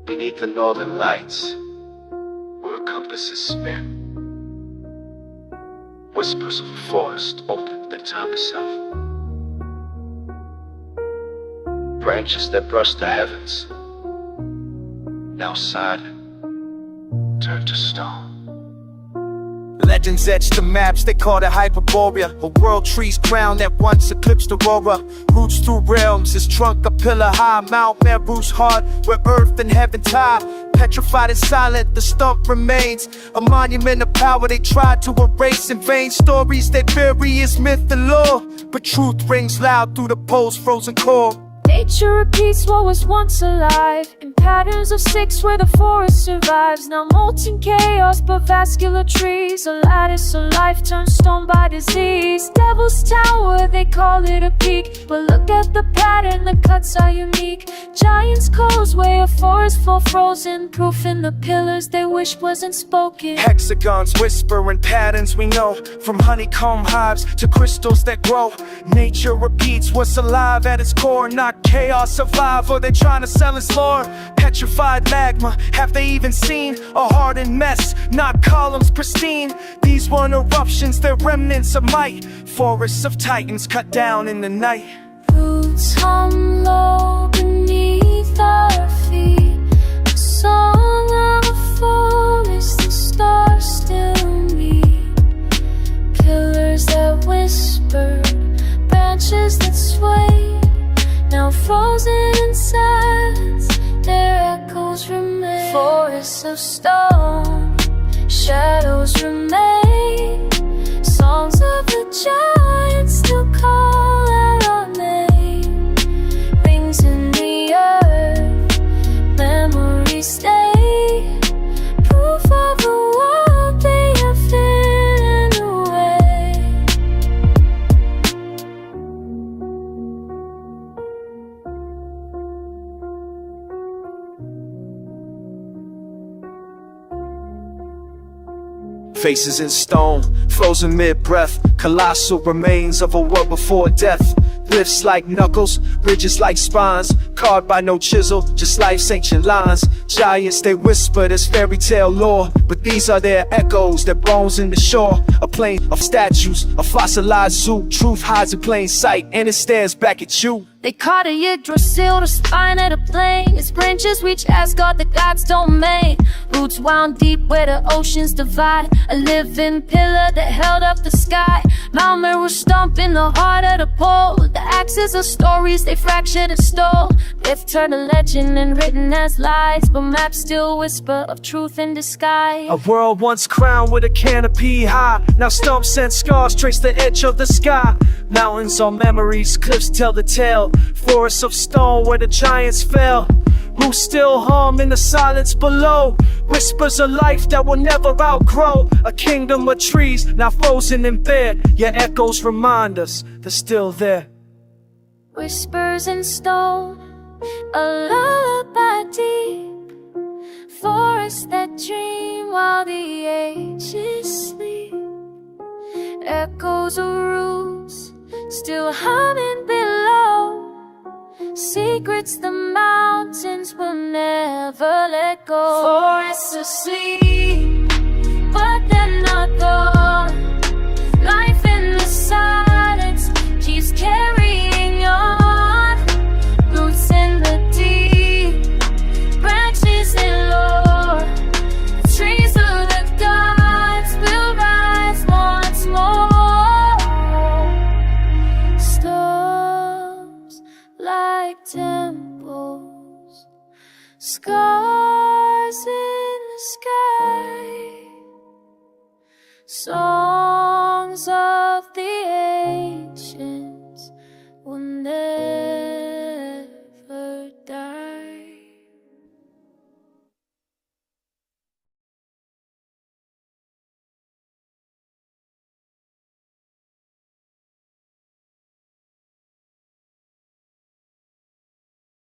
Beneath the northern lights, where compasses spin, whispers of a forest open the time itself. Branches that brush the heavens, now silent, turn to stone. Legends etched the maps, they call it Hyperborea. A world tree's crown that once eclipsed Aurora. Roots through realms, his trunk a pillar high. Mount Meru's heart, where earth and heaven tie. Petrified and silent, the stump remains a monument of power they tried to erase in vain. Stories they bury is myth and lore, but truth rings loud through the pole's frozen core. Nature repeats what was once alive, in patterns of six where the forest survives. Now molten chaos but vascular trees, a lattice of life turned stone by disease. Devil's Tower, they call it a peak, but look at the pattern, the cuts are unique. Giant's causeway, a forest floor frozen, proof in the pillars they wish wasn't spoken. Hexagons whispering patterns we know, from honeycomb hives to crystals that grow. Nature repeats what's alive at its core, not chaos survival, they're trying to sell its lore. Petrified magma, have they even seen a hardened mess, not columns pristine? These weren't eruptions, they're remnants of might. Forests of titans cut down in the night. Roots hum low beneath our feet, a song of a forest, the stars still meet. Pillars that whispered, branches that swayed, now frozen in silence, their echoes remain. Forests of stone, shadows remain. Songs of the giants still call out our name. Rings in the earth, memories stay, proof of a world they have hidden away. Faces in stone, frozen mid-breath, colossal remains of a world before death. Glyphs like knuckles, bridges like spines, carved by no chisel, just life's ancient lines. Giants they whisper, there's fairy tale lore, but these are their echoes, their bones in the shore. A plain of statues, a fossilized zoo. Truth hides in plain sight, and it stares back at you. They caught a 𝓩𝓮 �𝓲𝓵𝓮 Its branches reach Asgard, the gods' domain. Roots wound deep where the oceans divide, a living pillar that held up the sky. Mount Meru stomp in the heart of the pole. The axes of stories they fractured and stole. They've turned a legend and written as lies, but maps still whisper of truth in disguise. A world once crowned with a canopy high, now stumps and scars trace the edge of the sky. Mountains are memories, cliffs tell the tale. Forests of stone where the giants fell. Roots still hum in the silence below. Whispers of life that will never outgrow. A kingdom of trees now frozen in bare, yet echoes remind us they're still there. Whispers in stone, a lullaby deep. Forests that dream while the ages sleep. Echoes of roots still humming below. Secrets the mountains will never let go. Forests asleep, but they're not gone. Life in the silence keeps carrying on. Roots in the deep, branches in lore. Trees of the gods will rise once more. Storms like temples, scars in the sky. Songs of the ancients will never